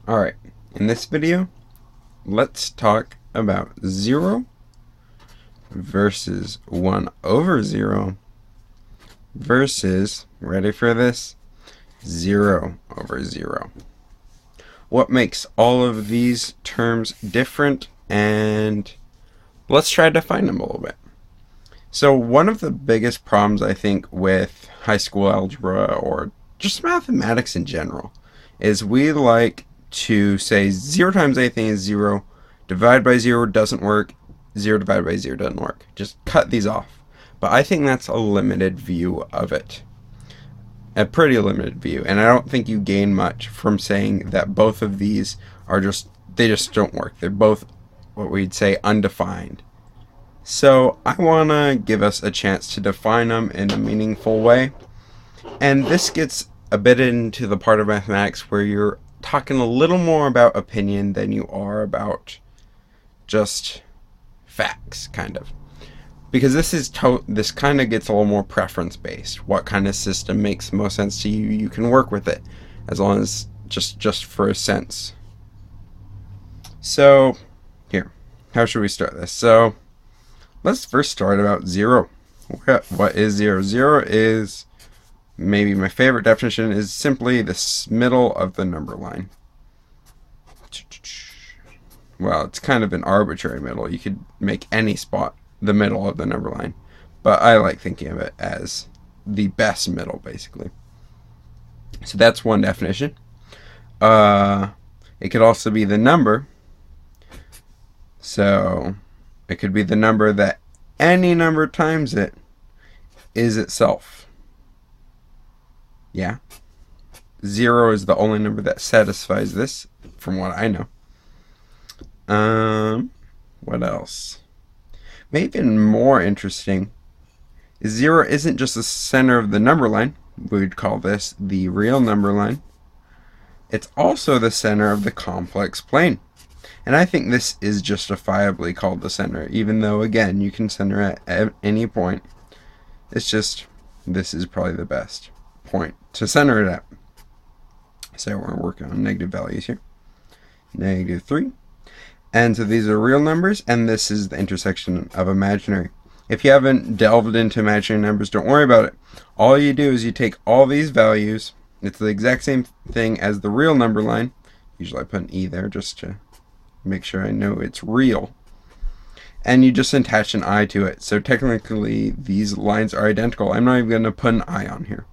Alright, in this video, let's talk about 0 versus 1 over 0 versus, ready for this, 0 over 0. What makes all of these terms different, and let's try to define them a little bit. So one of the biggest problems I think with high school algebra or just mathematics in general is we like to say 0 times anything is 0, divide by 0 doesn't work, 0 divided by 0 doesn't work. Just cut these off. But I think that's a limited view of it. A pretty limited view, and I don't think you gain much from saying that both of these are they just don't work. They're both what we'd say undefined. So I want to give us a chance to define them in a meaningful way. And this gets a bit into the part of mathematics where you're talking a little more about opinion than you are about just facts, kind of. Because this kind of gets a little more preference based. What kind of system makes most sense to you? You can work with it as long as just for a sense. So here, how should we start this? So let's first start about 0. What is 0? 0 is, maybe my favorite definition, is simply the middle of the number line. Well, it's kind of an arbitrary middle. You could make any spot the middle of the number line, but I like thinking of it as the best middle, basically. So that's one definition. It could also be the number. So it could be the number that any number times it is itself. Yeah. 0 is the only number that satisfies this, from what I know. What else? Maybe even more interesting is 0 isn't just the center of the number line. We would call this the real number line. It's also the center of the complex plane. And I think this is justifiably called the center, even though, again, you can center at any point. It's just, this is probably the best point to center it at. So we're working on negative values here. -3. And so these are real numbers, and this is the intersection of imaginary. If you haven't delved into imaginary numbers, don't worry about it. All you do is you take all these values. It's the exact same thing as the real number line. Usually I put an E there just to make sure I know it's real. And you just attach an I to it. So technically these lines are identical. I'm not even going to put an I on here.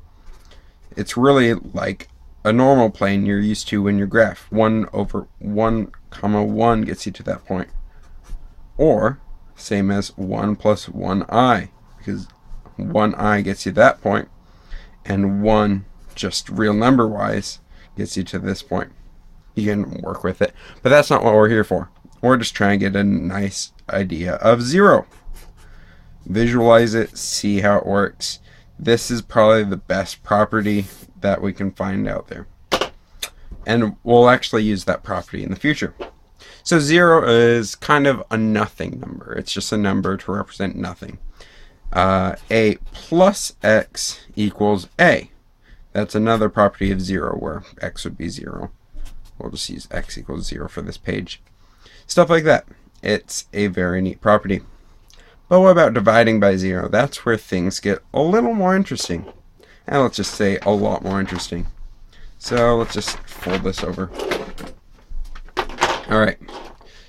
It's really like a normal plane you're used to when you graph. 1 over 1 comma 1 gets you to that point. Or same as 1 plus 1i, because 1i gets you that point, and 1 just real number wise gets you to this point. You can work with it, but that's not what we're here for. We're just trying to get a nice idea of 0. Visualize it, see how it works. This is probably the best property that we can find out there. And we'll actually use that property in the future. So 0 is kind of a nothing number. It's just a number to represent nothing. A plus x equals a. That's another property of 0 where x would be 0. We'll just use x equals 0 for this page. Stuff like that. It's a very neat property. But what about dividing by 0? That's where things get a little more interesting. And let's just say a lot more interesting. So let's just fold this over. Alright.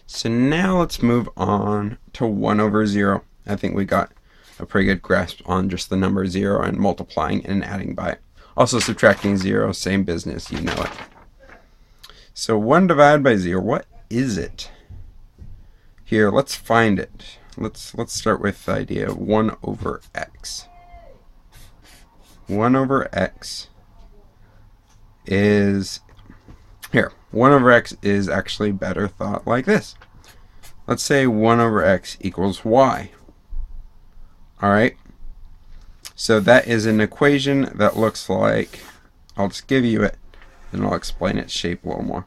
So now let's move on to 1 over 0. I think we got a pretty good grasp on just the number 0 and multiplying and adding by it. Also subtracting 0, same business, you know it. So 1 divided by 0, what is it? Here, let's find it. Let's start with the idea of 1 over x. 1 over x is, here, 1 over x is actually better thought like this. Let's say 1 over x equals y. Alright, so that is an equation that looks like, I'll just give you it, and I'll explain its shape a little more.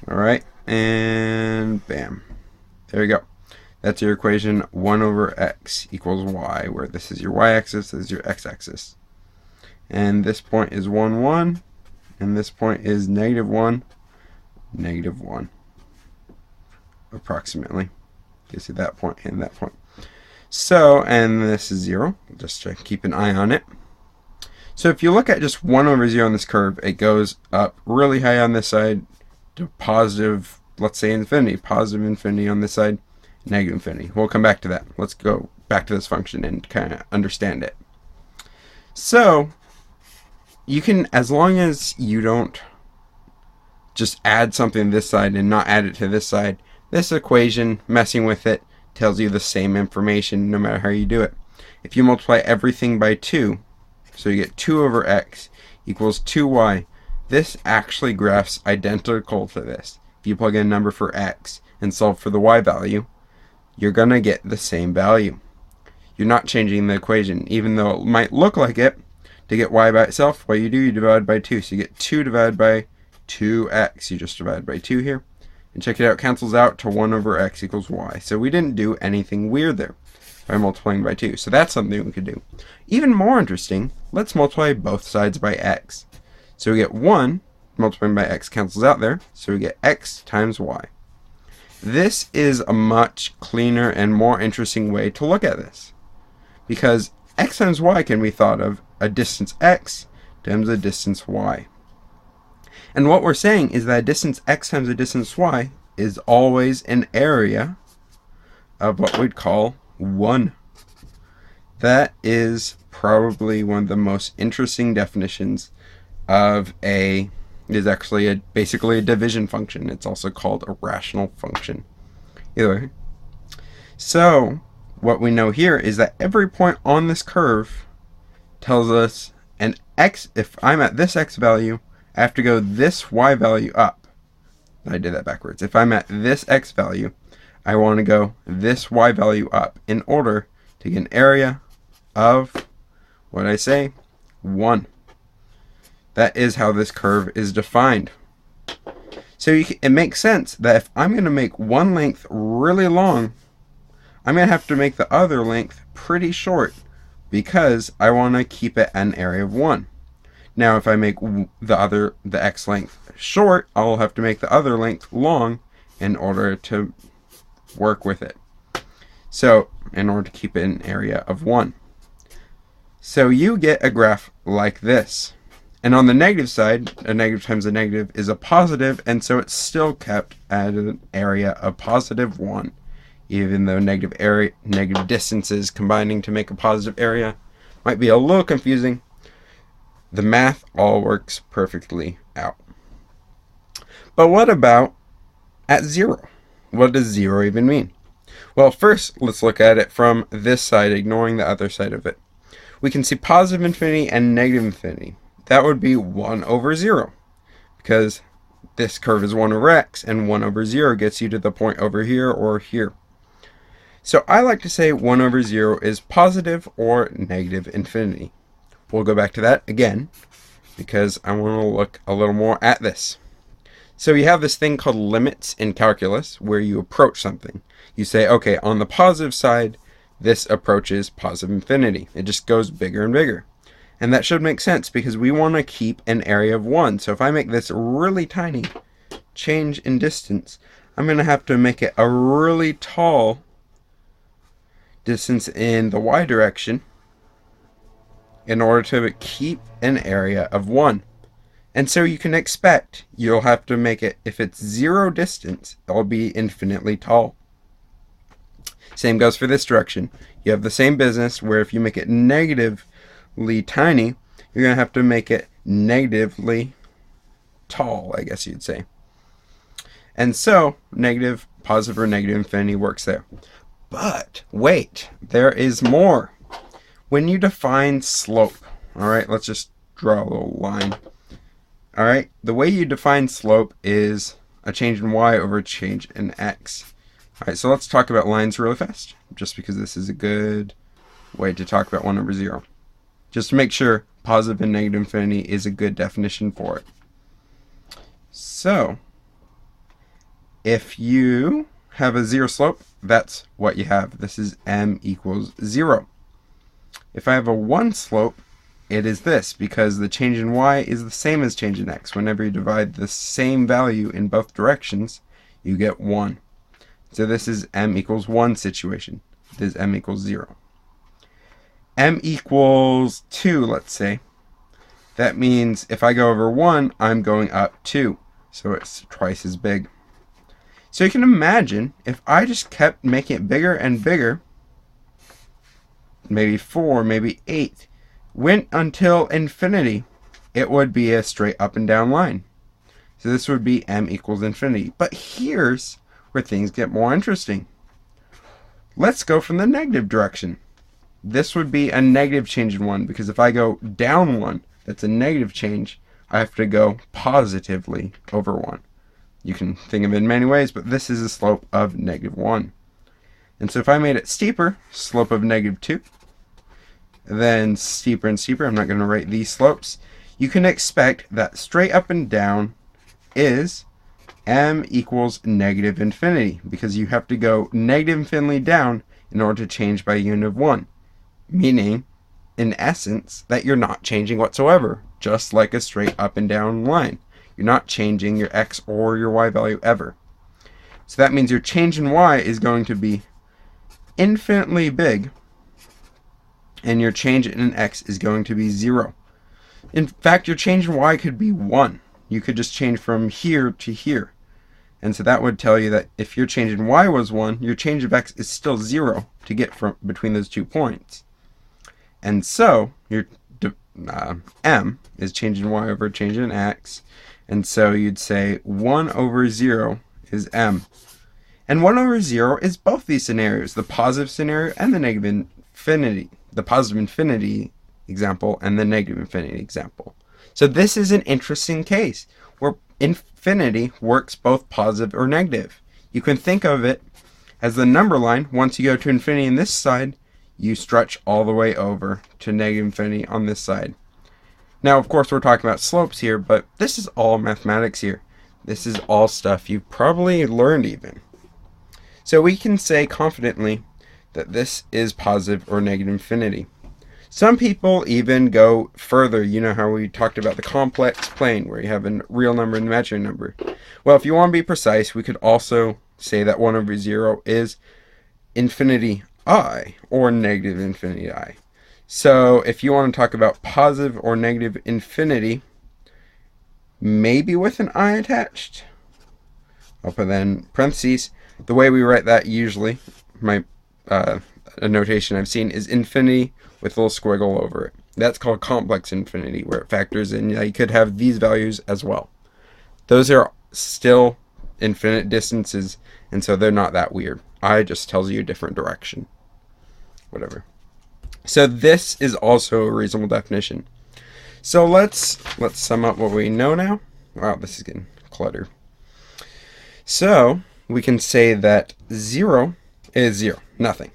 Alright, and bam. There you go. That's your equation, 1 over x equals y, where this is your y-axis, this is your x-axis. And this point is 1, 1, and this point is -1, negative 1, approximately. Gets you that point and that point. So, and this is 0, just to keep an eye on it. So if you look at just 1 over 0 on this curve, it goes up really high on this side to positive, let's say infinity, positive infinity on this side, negative infinity. We'll come back to that. Let's go back to this function and kind of understand it. So you can, as long as you don't just add something to this side and not add it to this side, this equation, messing with it, tells you the same information no matter how you do it. If you multiply everything by 2, so you get 2 over x equals 2y, this actually graphs identical to this. If you plug in a number for x and solve for the y value, you're going to get the same value. You're not changing the equation, even though it might look like it. To get y by itself, what you do, you divide by 2. So you get 2 divided by 2x. You just divide by 2 here. And check it out, cancels out to 1 over x equals y. So we didn't do anything weird there by multiplying by 2. So that's something we could do. Even more interesting, let's multiply both sides by x. So we get 1, multiplying by x cancels out there, so we get x times y. This is a much cleaner and more interesting way to look at this, because x times y can be thought of a distance x times a distance y. And what we're saying is that a distance x times a distance y is always an area of what we'd call 1. That is probably one of the most interesting definitions of basically a division function. It's also called a rational function. Either way. So what we know here is that every point on this curve tells us an x. If I'm at this x value, I have to go this y value up. I did that backwards. If I'm at this x value, I want to go this y value up in order to get an area of, what did I say, 1. That is how this curve is defined. So it makes sense that if I'm going to make one length really long, I'm going to have to make the other length pretty short, because I want to keep it an area of 1. Now if I make the x length short, I'll have to make the other length long in order to work with it. So in order to keep it an area of 1. So you get a graph like this. And on the negative side, a negative times a negative is a positive, and so it's still kept at an area of positive 1. Even though negative distances combining to make a positive area might be a little confusing, the math all works perfectly out. But what about at 0? What does 0 even mean? Well, first let's look at it from this side, ignoring the other side of it. We can see positive infinity and negative infinity. That would be 1 over 0, because this curve is 1 over x, and 1 over 0 gets you to the point over here or here. So I like to say 1 over 0 is positive or negative infinity. We'll go back to that again, because I want to look a little more at this. So you have this thing called limits in calculus, where you approach something. You say, okay, on the positive side, this approaches positive infinity. It just goes bigger and bigger. And that should make sense, because we want to keep an area of 1. So if I make this really tiny change in distance, I'm going to have to make it a really tall distance in the y direction in order to keep an area of 1. And so you can expect you'll have to make it, if it's 0 distance, it'll be infinitely tall. Same goes for this direction. You have the same business, where if you make it negatively tiny, you're going to have to make it negatively tall, I guess you'd say. And so negative, positive, or negative infinity works there. But wait, there is more. When you define slope, all right, let's just draw a little line. All right, the way you define slope is a change in y over a change in x. All right, so let's talk about lines really fast, just because this is a good way to talk about 1 over 0. Just to make sure positive and negative infinity is a good definition for it. So if you have a 0 slope, that's what you have. This is m equals 0. If I have a 1 slope, it is this, because the change in y is the same as change in x. Whenever you divide the same value in both directions, you get 1. So this is m equals 1 situation. This is m equals 0. M equals 2, let's say. That means if I go over 1, I'm going up 2. So it's twice as big. So you can imagine if I just kept making it bigger and bigger, maybe 4, maybe 8, went until infinity, it would be a straight up and down line. So this would be m equals infinity. But here's where things get more interesting. Let's go from the negative direction. This would be a negative change in 1, because if I go down 1, that's a negative change. I have to go positively over 1. You can think of it in many ways, but this is a slope of negative 1. And so if I made it steeper, slope of negative 2, then steeper and steeper, I'm not going to write these slopes, you can expect that straight up and down is m equals negative infinity, because you have to go negative infinity down in order to change by a unit of 1, meaning, in essence, that you're not changing whatsoever, just like a straight up and down line. You're not changing your x or your y value ever. So that means your change in y is going to be infinitely big, and your change in x is going to be 0. In fact, your change in y could be 1. You could just change from here to here. And so that would tell you that if your change in y was 1, your change of x is still 0 to get from between those 2 points. And so your m is change in y over change in x. And so you'd say 1 over 0 is m. And 1 over 0 is both these scenarios, the positive scenario and the negative infinity. The positive infinity example and the negative infinity example. So this is an interesting case where infinity works both positive or negative. You can think of it as the number line. Once you go to infinity on this side, you stretch all the way over to negative infinity on this side. Now, of course, we're talking about slopes here, but this is all mathematics here. This is all stuff you've probably learned even. So we can say confidently that this is positive or negative infinity. Some people even go further. You know how we talked about the complex plane where you have a real number and imaginary number. Well, if you want to be precise, we could also say that 1 over 0 is infinity I or negative infinity I. So if you want to talk about positive or negative infinity, maybe with an I attached, I'll put that in parentheses. The way we write that usually, a notation I've seen, is infinity with a little squiggle over it. That's called complex infinity, where it factors in, you could have these values as well. Those are still infinite distances, and so they're not that weird. I just tells you a different direction. Whatever. So this is also a reasonable definition. So let's sum up what we know now. Wow, this is getting cluttered. So we can say that 0 is 0, nothing.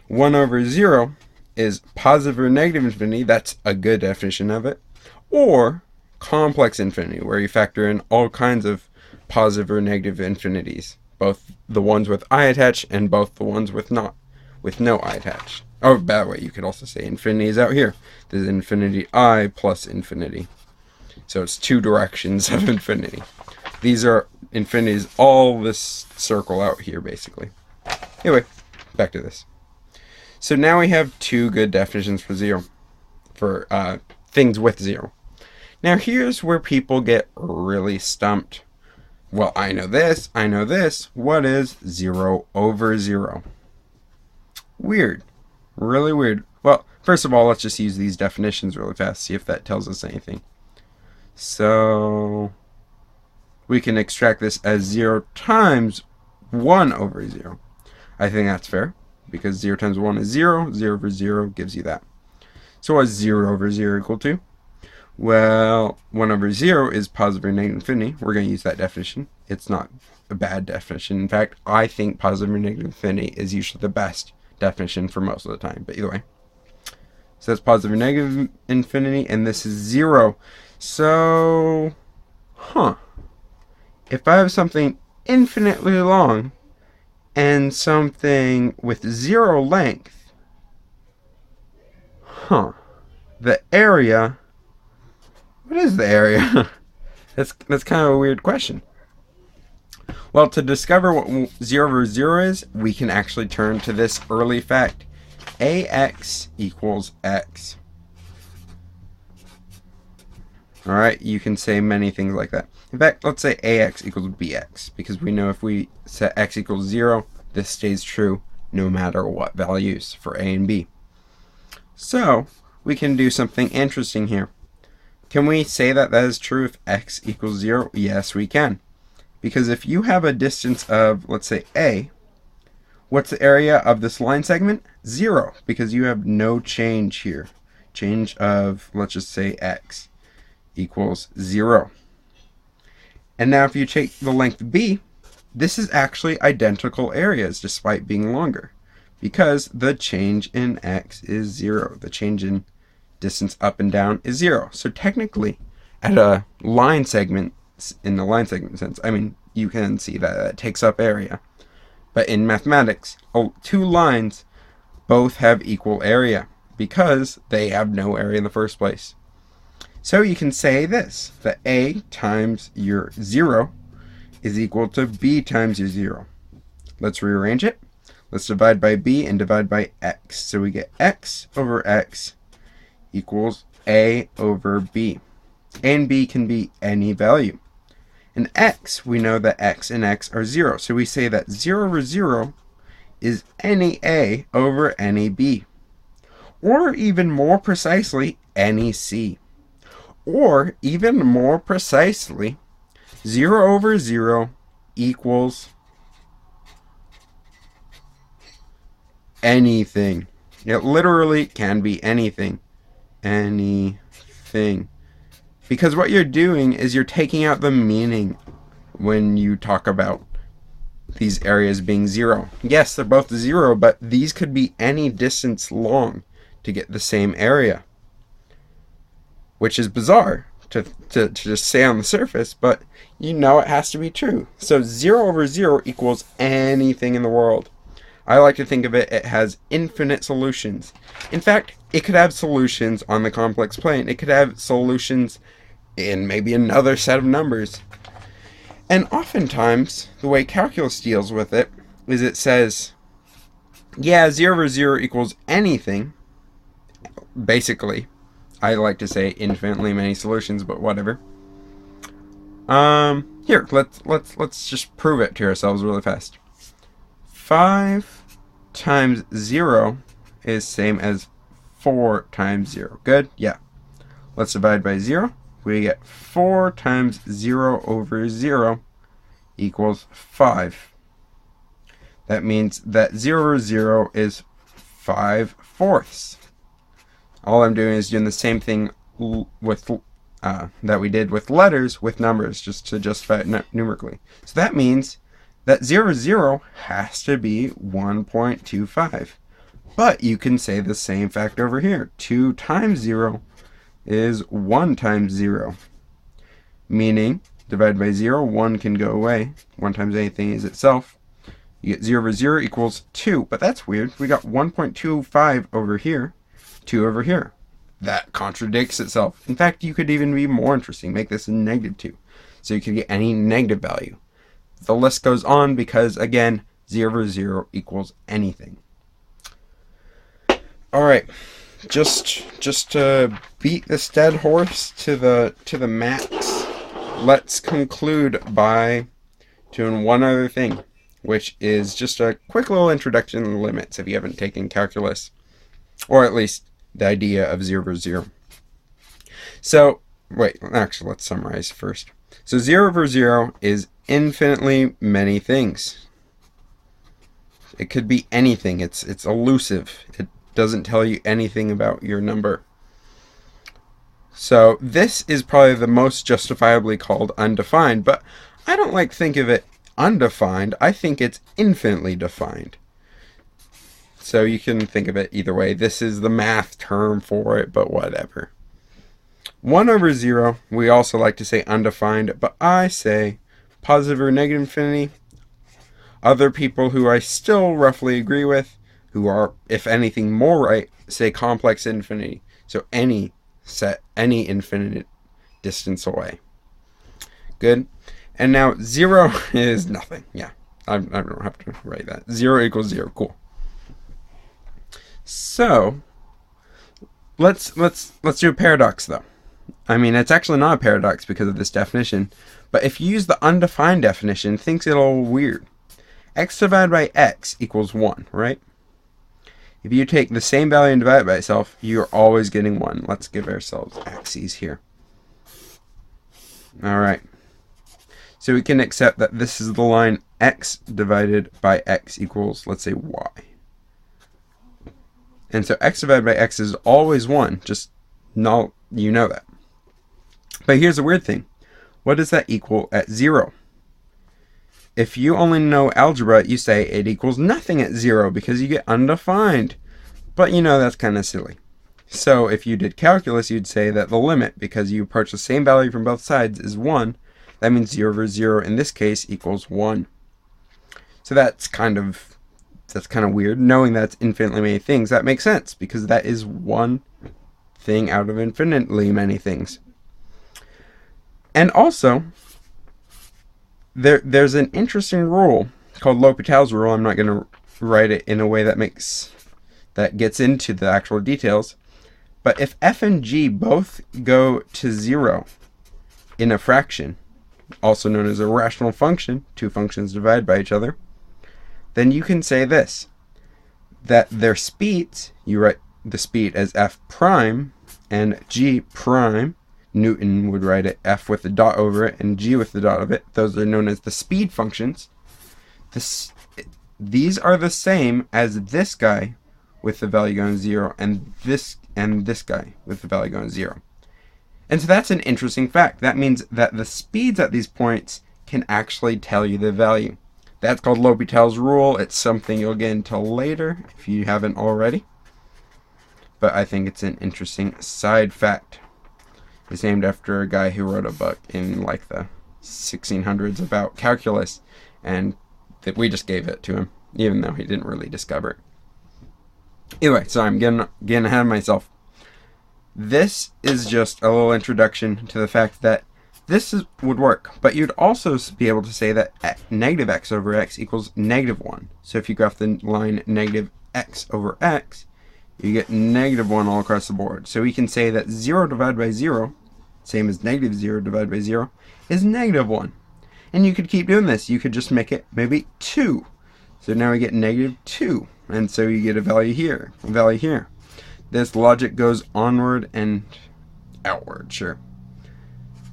1 over 0 is positive or negative infinity. That's a good definition of it. Or complex infinity, where you factor in all kinds of positive or negative infinities, both the ones with I attached and both the ones with no I attached. Oh, by the way, you could also say infinity is out here. There's infinity I plus infinity. So it's 2 directions of infinity. These are infinities, all this circle out here, basically. Anyway, back to this. So now we have 2 good definitions for 0, for things with 0. Now here's where people get really stumped. Well, I know this, I know this. What is 0 over 0? Weird. Really weird. Well, first of all, let's just use these definitions really fast, see if that tells us anything. So we can extract this as 0 times 1 over 0. I think that's fair, because 0 times 1 is 0. 0 over 0 gives you that. So what is 0 over 0 equal to? Well, 1 over 0 is positive or negative infinity. We're going to use that definition. It's not a bad definition. In fact, I think positive or negative infinity is usually the best definition for most of the time. But either way. So that's positive or negative infinity, and this is 0. So, if I have something infinitely long and something with 0 length, the area, what is the area? That's kind of a weird question. Well, to discover what 0 over 0 is, we can actually turn to this early fact. AX equals X. Alright, you can say many things like that. In fact, let's say AX equals BX, because we know if we set X equals 0, this stays true no matter what values for A and B. So, we can do something interesting here. Can we say that that is true if X equals 0? Yes, we can. Because if you have a distance of, let's say, A, what's the area of this line segment? 0, because you have no change here. Change of, let's just say, X equals 0. And now if you take the length B, this is actually identical areas despite being longer, because the change in X is 0. The change in distance up and down is 0. So technically, at a line segment, in the line segment sense, I mean, you can see that it takes up area. But in mathematics, two lines both have equal area because they have no area in the first place. So you can say this, that A times your 0 is equal to B times your 0. Let's rearrange it. Let's divide by B and divide by X. So we get X over X equals A over B. A and B can be any value. In X, we know that X and X are 0. So we say that 0 over 0 is any A over any B. Or even more precisely, any C. Or even more precisely, 0 over 0 equals anything. It literally can be anything. Anything. Because what you're doing is you're taking out the meaning when you talk about these areas being 0. Yes, they're both 0, but these could be any distance long to get the same area. Which is bizarre to just say on the surface, but you know it has to be true. So 0 over 0 equals anything in the world. I like to think of it, it has infinite solutions. In fact, it could have solutions on the complex plane. It could have solutions in maybe another set of numbers. And oftentimes, the way calculus deals with it is it says, yeah, 0 over 0 equals anything. Basically, I like to say infinitely many solutions, but whatever. Here, let's just prove it to ourselves really fast. 5 times 0 is same as 4 times 0. Good? Yeah. Let's divide by 0. We get 4 times 0 over 0 equals 5. That means that 0 over 0 is 5/4. All I'm doing is doing the same thing with that we did with letters with numbers, just to justify it numerically. So that means that 0 over 0 has to be 1.25. But you can say the same fact over here. 2 times 0 is 1 times 0. Meaning, divided by 0, 1 can go away. 1 times anything is itself. You get 0 over 0 equals 2. But that's weird. We got 1.25 over here, 2 over here. That contradicts itself. In fact, you could even be more interesting. Make this a negative 2. So you could get any negative value. The list goes on because, again, 0 over 0 equals anything. Alright. Just to beat this dead horse to the max, let's conclude by doing one other thing, which is just a quick little introduction to the limits if you haven't taken calculus, or at least the idea of 0 over 0. So, wait, actually, let's summarize first. So 0 over 0 is infinitely many things. It could be anything. It's elusive. It doesn't tell you anything about your number. So this is probably the most justifiably called undefined, but I don't like to think of it undefined. I think it's infinitely defined. So you can think of it either way. This is the math term for it, but whatever. 1 over 0, we also like to say undefined, but I say positive or negative infinity. Other people who I still roughly agree with, who are, if anything, more right, say complex infinity. So any infinite distance away. Good. And now 0 is nothing. Yeah, I don't have to write that. 0 equals 0. Cool. So let's do a paradox though. I mean, it's actually not a paradox because of this definition, but if you use the undefined definition, things get a little weird. X divided by x equals 1, right? If you take the same value and divide it by itself, you're always getting 1. Let's give ourselves axes here. Alright. So we can accept that this is the line x divided by x equals, let's say, y. And so x divided by x is always 1. Just no, you know that. But here's the weird thing. What does that equal at 0? If you only know algebra, you say it equals nothing at 0 because you get undefined. But you know that's kind of silly. So if you did calculus, you'd say that the limit, because you approach the same value from both sides, is 1. That means 0 over 0 in this case equals 1. So that's kind of weird. Knowing that's infinitely many things, that makes sense because that is one thing out of infinitely many things. And also, there's an interesting rule called L'Hopital's rule. I'm not going to write it in a way that gets into the actual details. But if f and g both go to 0 in a fraction, also known as a rational function, two functions divided by each other, then you can say this, that their speeds, you write the speed as f prime and g prime. Newton would write it f with the dot over it and g with the dot of it. Those are known as the speed functions. These are the same as this guy with the value going 0 and this guy with the value going 0. And so that's an interesting fact. That means that the speeds at these points can actually tell you the value. That's called L'Hopital's rule. It's something you'll get into later if you haven't already. But I think it's an interesting side fact. It's named after a guy who wrote a book in like the 1600s about calculus, and that we just gave it to him, even though he didn't really discover it. Anyway, sorry, I'm getting ahead of myself. This is just a little introduction to the fact that would work, but you'd also be able to say that negative x over x equals negative 1. So if you graph the line negative x over x, you get negative 1 all across the board. So we can say that 0 divided by 0, same as negative 0 divided by 0, is negative 1. And you could keep doing this. You could just make it maybe 2. So now we get negative 2. And so you get a value here, a value here. This logic goes onward and outward, sure.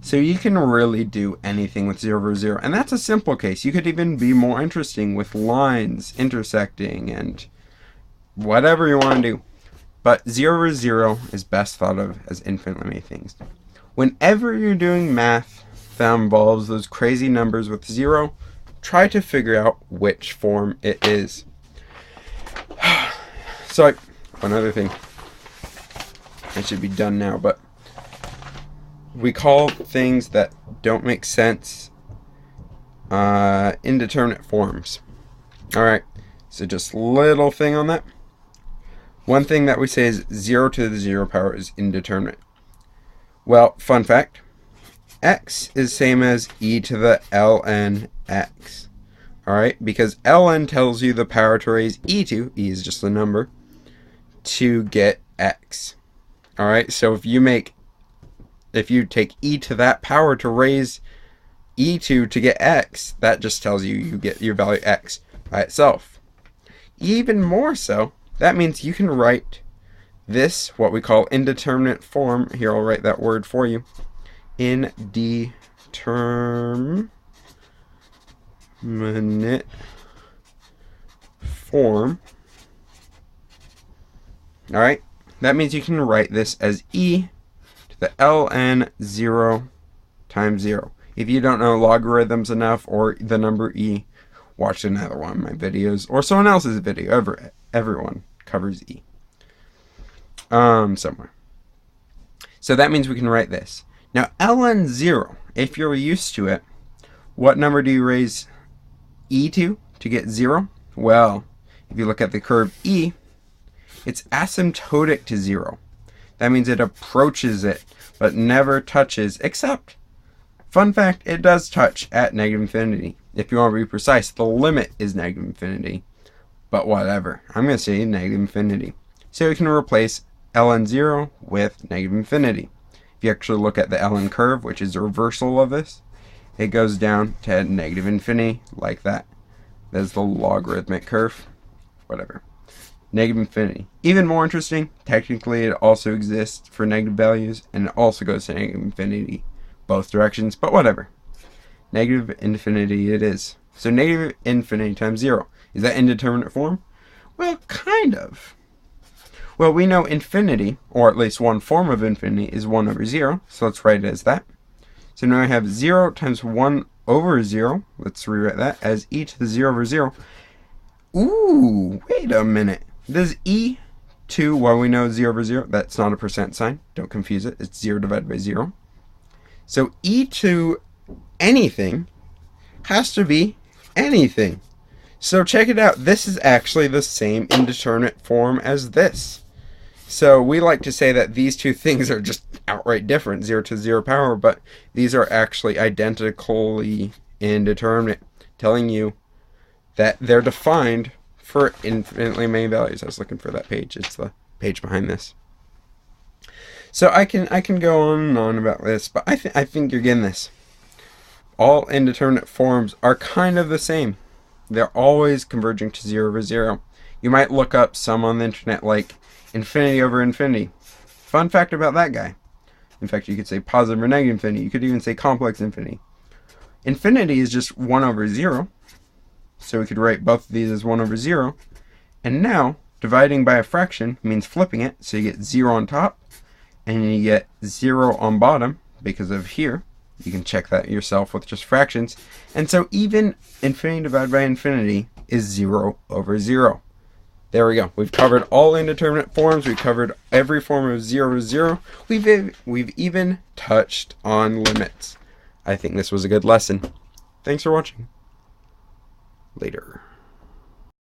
So you can really do anything with 0 over 0. And that's a simple case. You could even be more interesting with lines intersecting and whatever you want to do. But 0 over 0 is best thought of as infinitely many things. Whenever you're doing math that involves those crazy numbers with 0, try to figure out which form it is. So, one other thing. I should be done now, but we call things that don't make sense indeterminate forms. Alright, so just little thing on that. One thing that we say is 0 to the 0 power is indeterminate. Well, fun fact, x is same as e to the ln x. Alright, because ln tells you the power to raise e to, e is just the number, to get x. Alright, so if you take e to that power to raise e2 to get x, that just tells you get your value x by itself. Even more so, that means you can write this, what we call indeterminate form, here I'll write that word for you, indeterminate form. Alright, that means you can write this as e to the ln 0 times 0. If you don't know logarithms enough or the number e, watch another one of my videos or someone else's video. Everyone covers e somewhere. So that means we can write this. Now ln 0, if you're used to it, what number do you raise e to get 0? Well, if you look at the curve e, it's asymptotic to 0. That means it approaches it, but never touches, except, fun fact, it does touch at negative infinity. If you want to be precise, the limit is negative infinity. But whatever. I'm going to say negative infinity. So we can replace ln 0 with negative infinity. If you actually look at the ln curve, which is a reversal of this, it goes down to negative infinity like that. That's the logarithmic curve. Whatever. Negative infinity. Even more interesting, technically it also exists for negative values, and it also goes to negative infinity both directions, but whatever. Negative infinity it is. So negative infinity times 0. Is that indeterminate form? Well, kind of. Well, we know infinity, or at least one form of infinity, is 1 over 0, so let's write it as that. So now I have 0 times 1 over 0, let's rewrite that, as e to the 0 over 0. Ooh, wait a minute. Does e to, well, we know 0 over 0, that's not a percent sign, don't confuse it, it's 0 divided by 0. So e to anything has to be anything. So check it out, this is actually the same indeterminate form as this. So we like to say that these two things are just outright different, 0 to 0 power, but these are actually identically indeterminate, telling you that they're defined for infinitely many values. I was looking for that page, it's the page behind this. So I can go on and on about this, but I think you're getting this. All indeterminate forms are kind of the same. They're always converging to 0 over 0. You might look up some on the internet like infinity over infinity. Fun fact about that guy. In fact, you could say positive or negative infinity. You could even say complex infinity. Infinity is just 1 over 0. So we could write both of these as 1 over 0. And now, dividing by a fraction means flipping it. So you get 0 on top, and you get 0 on bottom because of here. You can check that yourself with just fractions. And so even infinity divided by infinity is 0 over 0. There we go. We've covered all indeterminate forms. We've covered every form of 0 over 0. We've even touched on limits. I think this was a good lesson. Thanks for watching. Later.